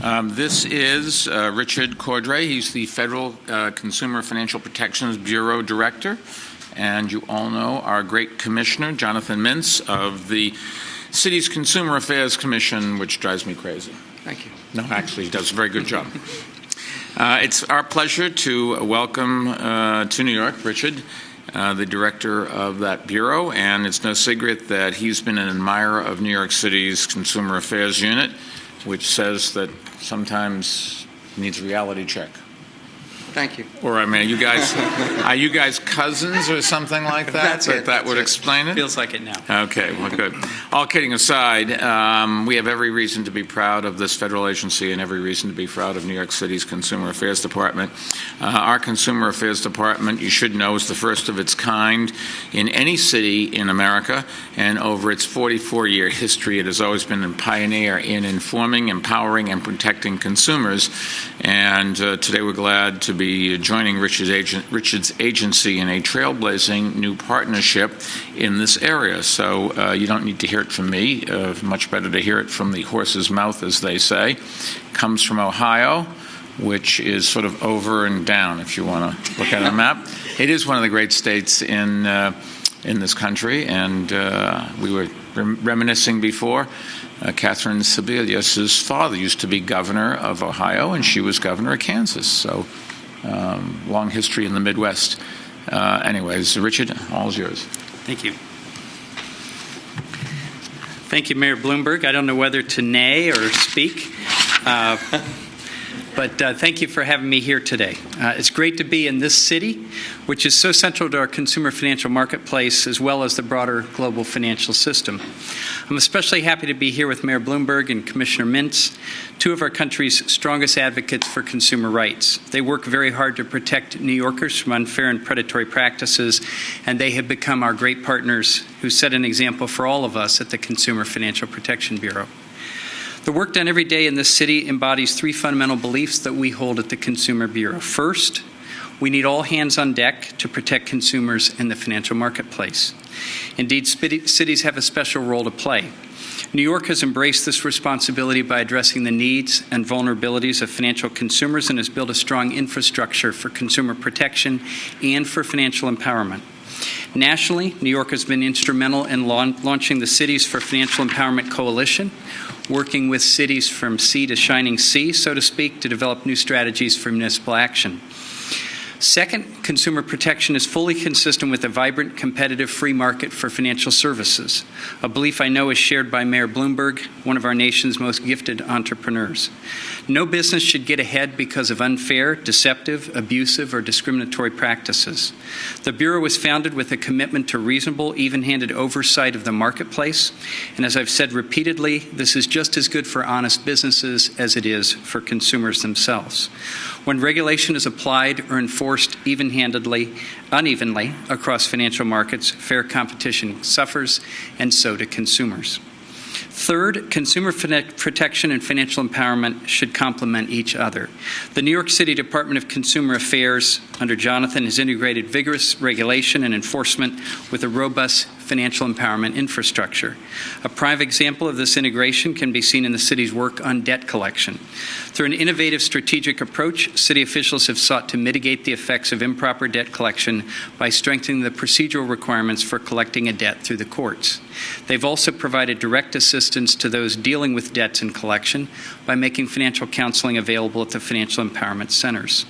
This is Richard Cordray. He's the Federal Consumer Financial Protections Bureau Director. And you all know our great commissioner, Jonathan Mintz, of the city's Consumer Affairs Commission, which drives me crazy. Thank you. No, actually, he does a very good job. It's our pleasure to welcome to New York, Richard, the director of that bureau, and it's no secret that he's been an admirer of New York City's Consumer Affairs Unit, which says that sometimes needs a reality check. Thank you. Or, I mean, are you guys cousins or something like that? That would explain it? Feels like it now. Okay, well, good. All kidding aside, we have every reason to be proud of this federal agency and every reason to be proud of New York City's Consumer Affairs Department. Our Consumer Affairs Department, you should know, is the first of its kind in any city in America, and over its 44-year history, it has always been a pioneer in informing, empowering, and protecting consumers. And today we're glad to be joining Richard's agency in a trailblazing new partnership in this area. So you don't need to hear it from me. Much better to hear it from the horse's mouth, as they say. Comes from Ohio, which is sort of over and down, if you want to look at a map. It is one of the great states in this country, and we were reminiscing before. Catherine Sebelius's father used to be governor of Ohio, and she was governor of Kansas. So long history in the Midwest. Anyways, Richard, all's yours. Thank you. Thank you, Mayor Bloomberg. I don't know whether to neigh or speak, but thank you for having me here today. It's great to be in this city, which is so central to our consumer financial marketplace as well as the broader global financial system. I'm especially happy to be here with Mayor Bloomberg and Commissioner Mintz, two of our country's strongest advocates for consumer rights. They work very hard to protect New Yorkers from unfair and predatory practices, and they have become our great partners who set an example for all of us at the Consumer Financial Protection Bureau. The work done every day in this city embodies three fundamental beliefs that we hold at the Consumer Bureau. First, we need all hands on deck to protect consumers in the financial marketplace. Indeed, cities have a special role to play. New York has embraced this responsibility by addressing the needs and vulnerabilities of financial consumers and has built a strong infrastructure for consumer protection and for financial empowerment. Nationally, New York has been instrumental in launching the Cities for Financial Empowerment Coalition, working with cities from sea to shining sea, so to speak, to develop new strategies for municipal action. Second, consumer protection is fully consistent with a vibrant, competitive, free market for financial services, a belief I know is shared by Mayor Bloomberg, one of our nation's most gifted entrepreneurs. No business should get ahead because of unfair, deceptive, abusive, or discriminatory practices. The Bureau was founded with a commitment to reasonable, even-handed oversight of the marketplace, and as I've said repeatedly, this is just as good for honest businesses as it is for consumers themselves. When regulation is applied or enforced unevenly across financial markets, fair competition suffers, and so do consumers. Third, consumer protection and financial empowerment should complement each other. The New York City Department of Consumer Affairs, under Jonathan, has integrated vigorous regulation and enforcement with a robust financial empowerment infrastructure. A prime example of this integration can be seen in the city's work on debt collection. Through an innovative strategic approach, city officials have sought to mitigate the effects of improper debt collection by strengthening the procedural requirements for collecting a debt through the courts. They've also provided direct assistance to those dealing with debts and collection by making financial counseling available at the financial empowerment centers.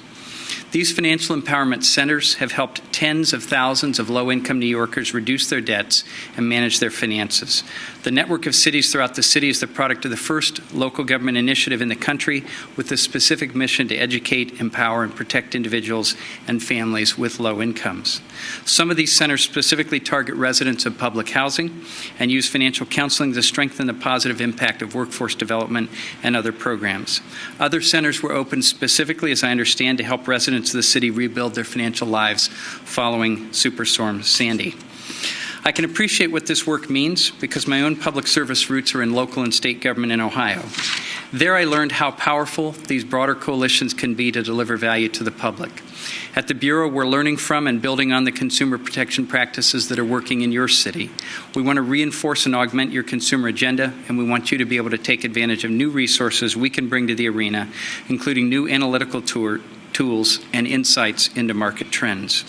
These financial empowerment centers have helped tens of thousands of low-income New Yorkers reduce their debts and manage their finances. The network of cities throughout the city is the product of the first local government initiative in the country with the specific mission to educate, empower, and protect individuals and families with low incomes. Some of these centers specifically target residents of public housing and use financial counseling to strengthen the positive impact of workforce development and other programs. Other centers were opened specifically, as I understand, to help residents of the city rebuild their financial lives following Superstorm Sandy. I can appreciate what this work means because my own public service roots are in local and state government in Ohio. There I learned how powerful these broader coalitions can be to deliver value to the public. At the Bureau, we're learning from and building on the consumer protection practices that are working in your city. We want to reinforce and augment your consumer agenda, and we want you to be able to take advantage of new resources we can bring to the arena, including new analytical tools and insights into market trends.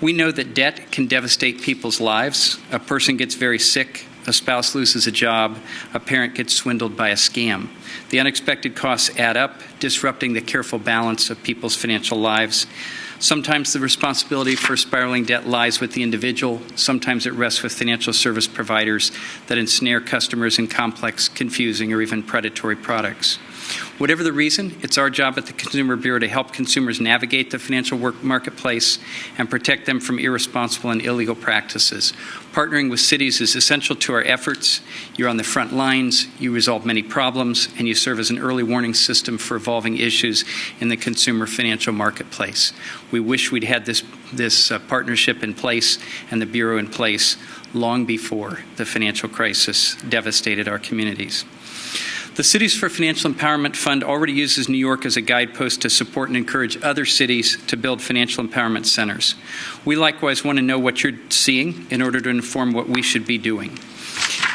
We know that debt can devastate people's lives. A person gets very sick, a spouse loses a job, a parent gets swindled by a scam. The unexpected costs add up, disrupting the careful balance of people's financial lives. Sometimes the responsibility for spiraling debt lies with the individual. Sometimes it rests with financial service providers that ensnare customers in complex, confusing, or even predatory products. Whatever the reason, it's our job at the Consumer Bureau to help consumers navigate the financial marketplace and protect them from irresponsible and illegal practices. Partnering with cities is essential to our efforts. You're on the front lines, you resolve many problems, and you serve as an early warning system for evolving issues in the consumer financial marketplace. We wish we'd had this partnership in place and the Bureau in place long before the financial crisis devastated our communities. The Cities for Financial Empowerment Fund already uses New York as a guidepost to support and encourage other cities to build financial empowerment centers. We likewise want to know what you're seeing in order to inform what we should be doing.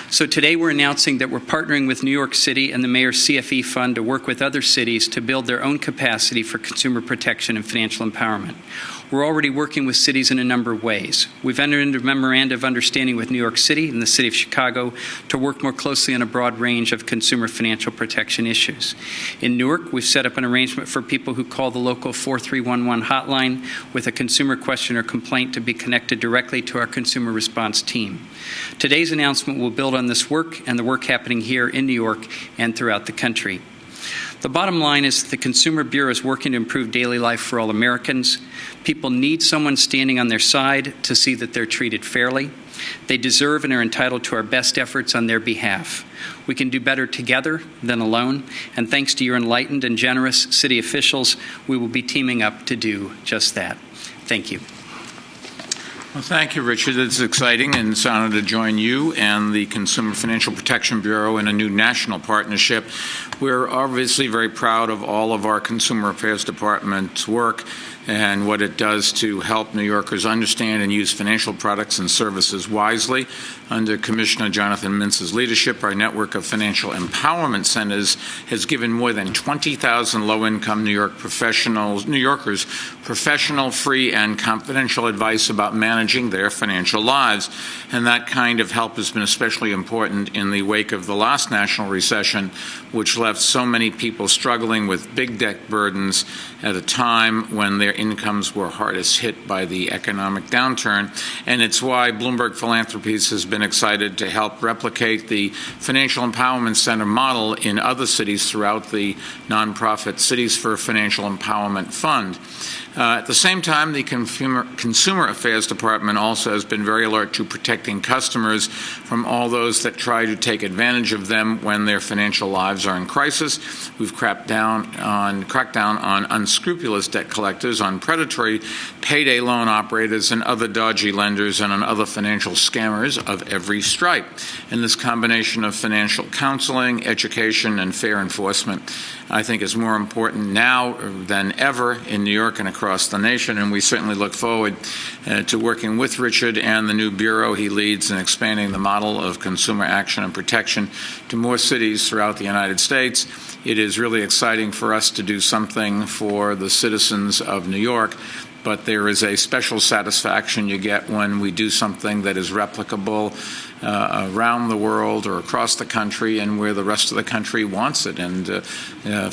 So today we're announcing that we're partnering with New York City and the Mayor's CFE Fund to work with other cities to build their own capacity for consumer protection and financial empowerment. We're already working with cities in a number of ways. We've entered into a memorandum of understanding with New York City and the City of Chicago to work more closely on a broad range of consumer financial protection issues. In Newark, we've set up an arrangement for people who call the local 4311 hotline with a consumer question or complaint to be connected directly to our consumer response team. Today's announcement will build on this work and the work happening here in New York and throughout the country. The bottom line is the Consumer Bureau is working to improve daily life for all Americans. People need someone standing on their side to see that they're treated fairly. They deserve and are entitled to our best efforts on their behalf. We can do better together than alone, and thanks to your enlightened and generous city officials, we will be teaming up to do just that. Thank you. Well, thank you, Richard. It's exciting, and it's an honor to join you and the Consumer Financial Protection Bureau in a new national partnership. We're obviously very proud of all of our Consumer Affairs Department's work and what it does to help New Yorkers understand and use financial products and services wisely. Under Commissioner Jonathan Mintz's leadership, our network of financial empowerment centers has given more than 20,000 low-income New Yorkers professional, free, and confidential advice about managing their financial lives. And that kind of help has been especially important in the wake of the last national recession, which left so many people struggling with big debt burdens at a time when their incomes were hardest hit by the economic downturn. And it's why Bloomberg Philanthropies has been excited to help replicate the Financial Empowerment Center model in other cities throughout the nonprofit Cities for Financial Empowerment Fund. At the same time, the Consumer Affairs Department also has been very alert to protecting customers from all those that try to take advantage of them when their financial lives are in crisis. We've cracked down on unscrupulous debt collectors, on predatory payday loan operators and other dodgy lenders, and on other financial scammers of every stripe. And this combination of financial counseling, education, and fair enforcement, I think, is more important now than ever in New York and across the nation, and we certainly look forward to working with Richard and the new Bureau he leads in expanding the model of consumer action and protection to more cities throughout the United States. It is really exciting for us to do something for the citizens of New York, but there is a special satisfaction you get when we do something that is replicable around the world or across the country and where the rest of the country wants it. And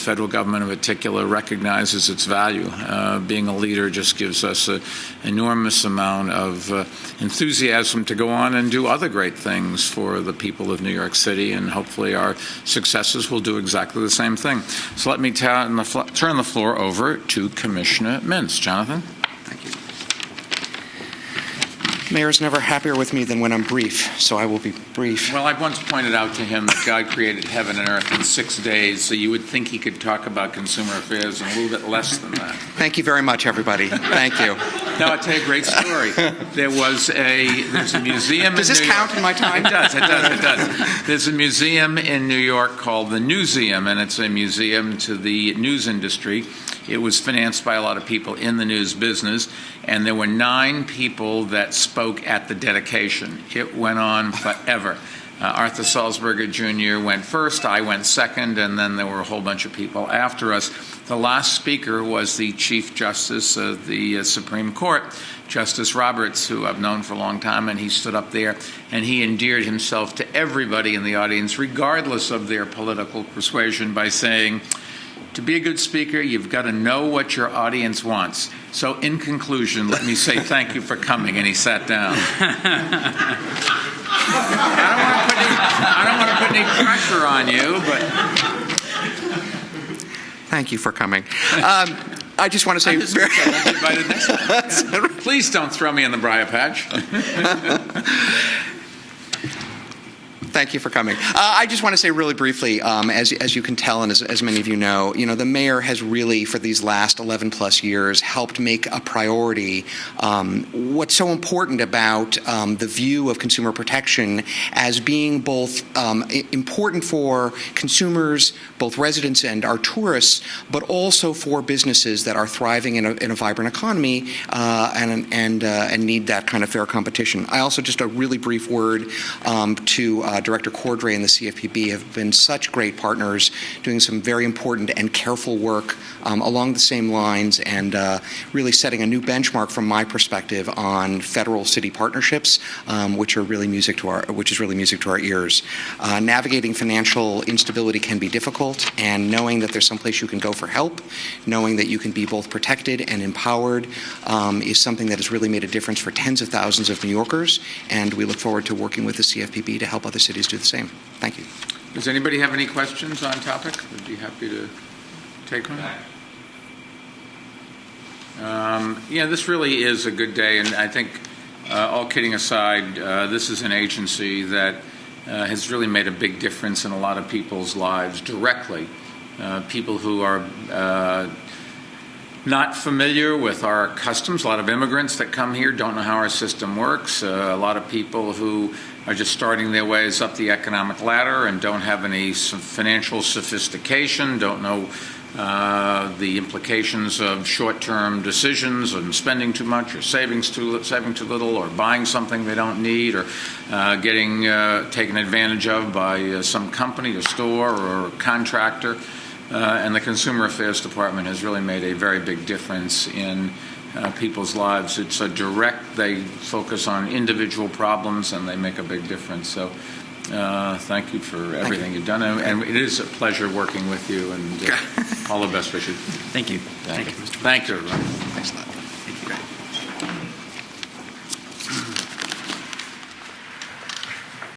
federal government in particular recognizes its value. Being a leader just gives us an enormous amount of enthusiasm to go on and do other great things for the people of New York City, and hopefully our successors will do exactly the same thing. So let me turn the floor over to Commissioner Mintz. Jonathan? Thank you. Mayor's never happier with me than when I'm brief, so I will be brief. Well, I once pointed out to him that God created heaven and earth in 6 days, so you would think he could talk about consumer affairs in a little bit less than that. Thank you very much, everybody. Thank you. No, I'll tell you a great story. There's a museum Does in this New count York. in my time? It does. There's a museum in New York called the Newseum, and it's a museum to the news industry. It was financed by a lot of people in the news business, and there were 9 people that spoke at the dedication. It went on forever. Arthur Sulzberger Jr. went first, I went second, and then there were a whole bunch of people after us. The last speaker was the Chief Justice of the Supreme Court, Justice Roberts, who I've known for a long time, and he stood up there and he endeared himself to everybody in the audience, regardless of their political persuasion, by saying, to be a good speaker, you've got to know what your audience wants. So in conclusion, let me say thank you for coming, and he sat down. I don't want to put any pressure on you, but... Thank you for coming. I just want to say... Please don't throw me in the briar patch. Thank you for coming. I just want to say really briefly, as you can tell and as many of you know, the mayor has really, for these last 11 plus years, helped make a priority what's so important about the view of consumer protection as being both important for consumers, both residents and our tourists, but also for businesses that are thriving in a vibrant economy and need that kind of fair competition. I also, just a really brief word to Director Cordray and the CFPB have been such great partners, doing some very important and careful work along the same lines, and really setting a new benchmark from my perspective on federal-city partnerships, which is really music to our ears. Navigating financial instability can be difficult, and knowing that there's someplace you can go for help, knowing that you can be both protected and empowered, is something that has really made a difference for tens of thousands of New Yorkers, and we look forward to working with the CFPB to help other cities do the same. Thank you. Does anybody have any questions on topic? Would be happy to take one. Yeah, this really is a good day, and I think, all kidding aside, this is an agency that has really made a big difference in a lot of people's lives directly. People who are not familiar with our customs. A lot of immigrants that come here don't know how our system works. A lot of people who are just starting their ways up the economic ladder and don't have any financial sophistication, don't know the implications of short-term decisions and spending too much or saving too little, or buying something they don't need, or getting taken advantage of by some company or store or contractor. And the Consumer Affairs Department has really made a very big difference in people's lives. It's a direct, they focus on individual problems and they make a big difference. So thank you for everything you've done. And it is a pleasure working with you, and all the best wishes. Thank you. Thank you, everyone. Thanks a lot.